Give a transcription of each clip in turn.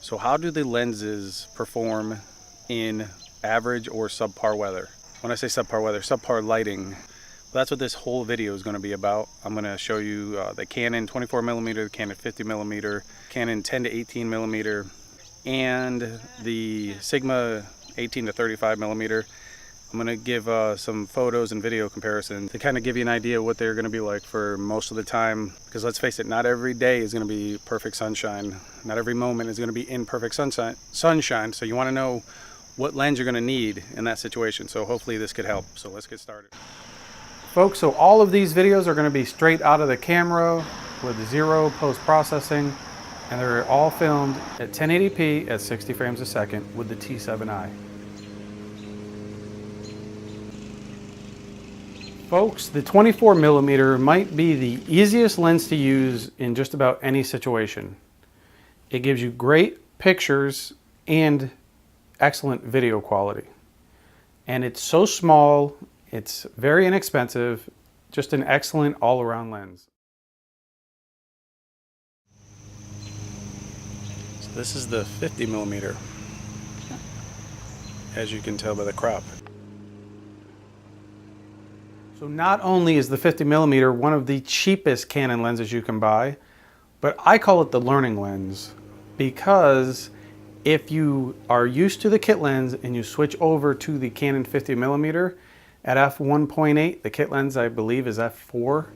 So how do the lenses perform in average or subpar weather? When I say subpar weather, subpar lighting. That's what this whole video is going to be about. I'm going to show you the Canon 24mm, the Canon 50mm, Canon 10 to 18mm, and the Sigma 18 to 35mm. I'm going to give some photos and video comparisons to kind of give you an idea of what they're going to be like for most of the time. Because let's face it, not every day is going to be perfect sunshine. Not every moment is going to be in perfect sunshine. So you want to know what lens you're going to need in that situation. So hopefully this could help. So let's get started. Folks, so all of these videos are going to be straight out of the camera with zero post-processing. And they're all filmed at 1080p at 60 frames a second with the T7i. Folks, the 24mm might be the easiest lens to use in just about any situation. It gives you great pictures and excellent video quality. And it's so small, it's very inexpensive, just an excellent all-around lens. So this is the 50mm, as you can tell by the crop. So not only is the 50mm one of the cheapest Canon lenses you can buy, but I call it the learning lens because if you are used to the kit lens and you switch over to the Canon 50mm at f1.8, the kit lens I believe is f4,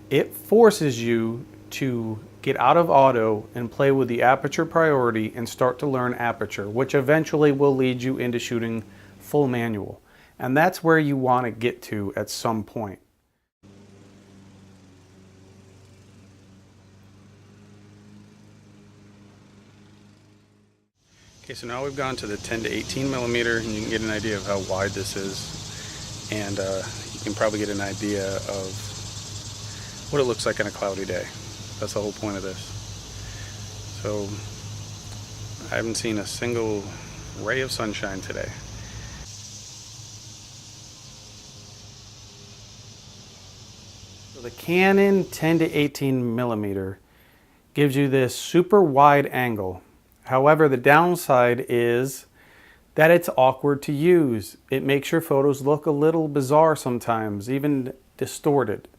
it forces you to get out of auto and play with the aperture priority and start to learn aperture, which eventually will lead you into shooting full manual. And that's where you want to get to at some point. Okay, so now we've gone to the 10 to 18mm, and you can get an idea of how wide this is. And you can probably get an idea of what it looks like on a cloudy day. That's the whole point of this. So I haven't seen a single ray of sunshine today. So the Canon 10 to 18mm gives you this super wide angle. However, the downside is that it's awkward to use. It makes your photos look a little bizarre sometimes, even distorted.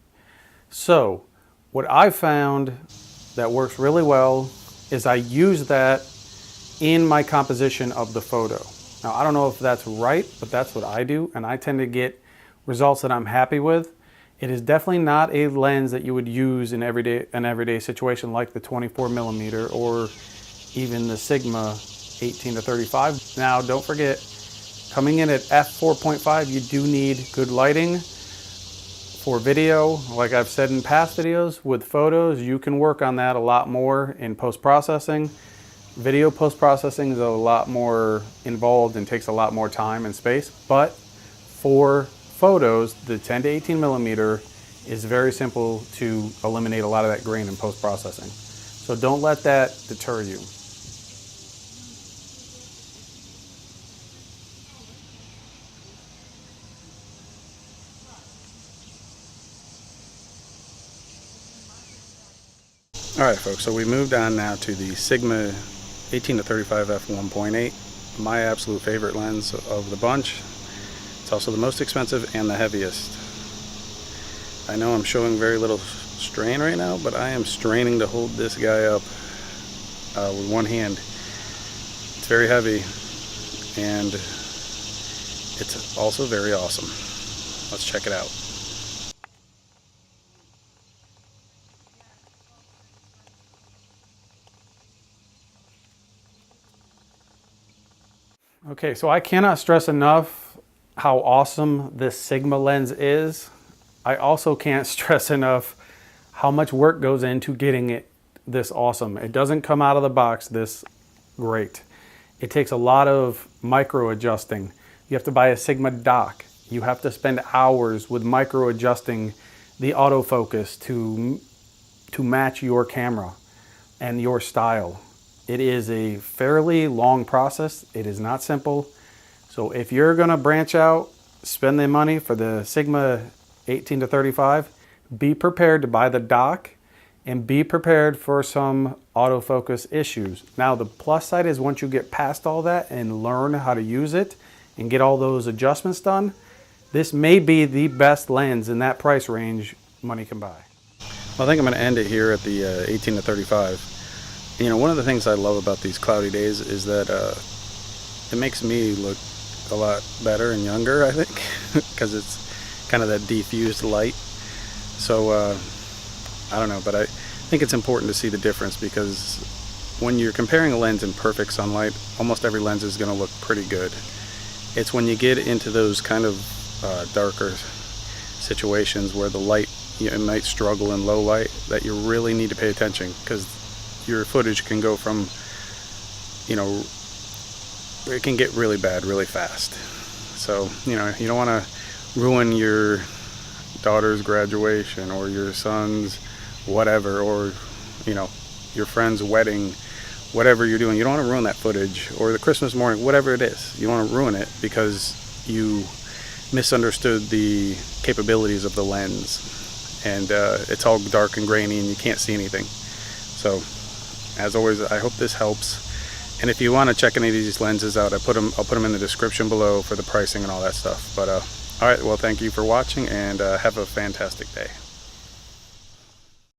So what I found that works really well is I use that in my composition of the photo. Now, I don't know if that's right, but that's what I do, and I tend to get results that I'm happy with. It is definitely not a lens that you would use in an everyday situation like the 24mm or even the Sigma 18 to 35. Now, don't forget, coming in at f4.5, you do need good lighting for video. Like I've said in past videos, with photos, you can work on that a lot more in post-processing. Video post-processing is a lot more involved and takes a lot more time and space, but for photos, the 10 to 18mm is very simple to eliminate a lot of that grain in post-processing. So don't let that deter you. Alright folks, so we moved on now to the Sigma 18 to 35 f1.8, my absolute favorite lens of the bunch. It's also the most expensive and the heaviest. I know I'm showing very little strain right now, but I am straining to hold this guy up with one hand. It's very heavy, and it's also very awesome. Let's check it out. Okay, so I cannot stress enough how awesome this Sigma lens is. I also can't stress enough how much work goes into getting it this awesome. It doesn't come out of the box this great. It takes a lot of micro adjusting. You have to buy a Sigma dock. You have to spend hours with micro adjusting the autofocus to match your camera and your style. It is a fairly long process. It is not simple. So if you're gonna branch out, spend the money for the Sigma 18 to 35, be prepared to buy the dock and be prepared for some autofocus issues. Now the plus side is once you get past all that and learn how to use it and get all those adjustments done, this may be the best lens in that price range money can buy. Well, I think I'm going to end it here at the 18 to 35. You know, one of the things I love about these cloudy days is that it makes me look a lot better and younger, I think, because it's kind of that diffused light. So I don't know, but I think it's important to see the difference, because when you're comparing a lens in perfect sunlight, almost every lens is going to look pretty good. It's when you get into those kind of darker situations where the light, it might struggle in low light, that you really need to pay attention, because your footage can go from, you know, it can get really bad really fast. So, you know, you don't want to ruin your daughter's graduation or your son's whatever, or, you know, your friend's wedding, whatever you're doing. You don't want to ruin that footage, or the Christmas morning, whatever it is. You don't want to ruin it because you misunderstood the capabilities of the lens, and it's all dark and grainy and you can't see anything. So as always, I hope this helps. And if you want to check any of these lenses out, I'll put them in the description below for the pricing and all that stuff. But all right, well, thank you for watching, and have a fantastic day.